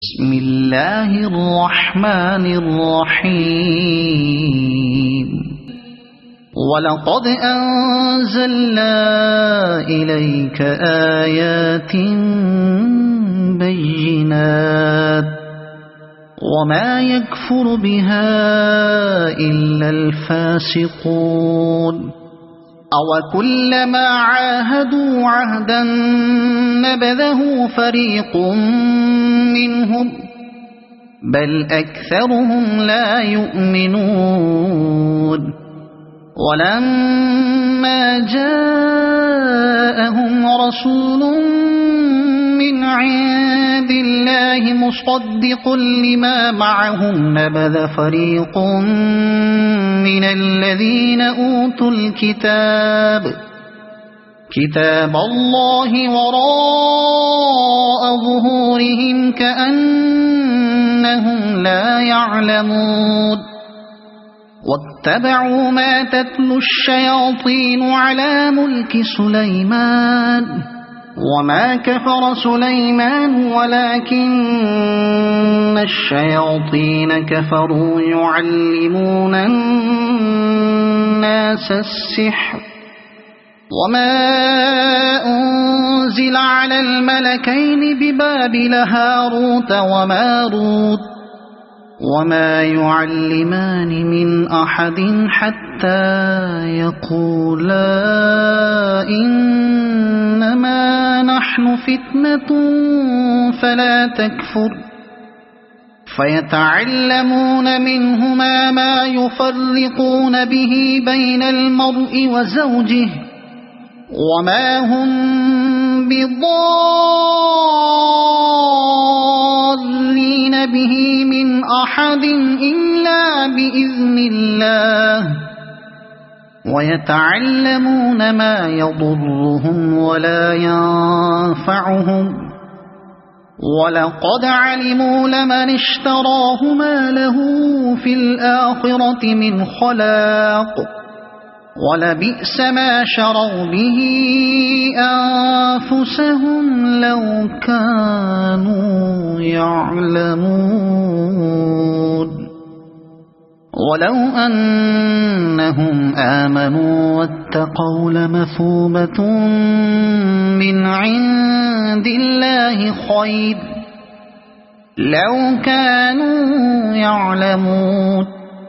بسم الله الرحمن الرحيم ولقد أنزلنا إليك آيات بينات وما يكفر بها إلا الفاسقون أوكلما عاهدوا عهدا نبذه فريق منهم بل أكثرهم لا يؤمنون ولما جاءهم رسول من عند الله مصدق لما معهم نبذ فريق من الذين أوتوا كتاب الله وراء ظهورهم كأنهم لا يعلمون واتبعوا ما تتلو الشياطين على ملك سليمان وما كفر سليمان ولكن الشياطين كفروا يعلمون الناس السحر وما أنزل على الملكين ببابل هاروت وماروت وما يعلمان من أحد حتى يقولا إنما نحن فتنة فلا تكفر فيتعلمون منهما ما يفرقون به بين المرء وزوجه وما هم بضارين به من أحد إلا بإذن الله ويتعلمون ما يضرهم ولا ينفعهم ولقد علموا لمن اشتراه ما له في الآخرة من خلاق ولبئس ما شروا به أنفسهم لو كانوا يعلمون ولو أنهم آمنوا واتقوا لمثوبة من عند الله خير لو كانوا يعلمون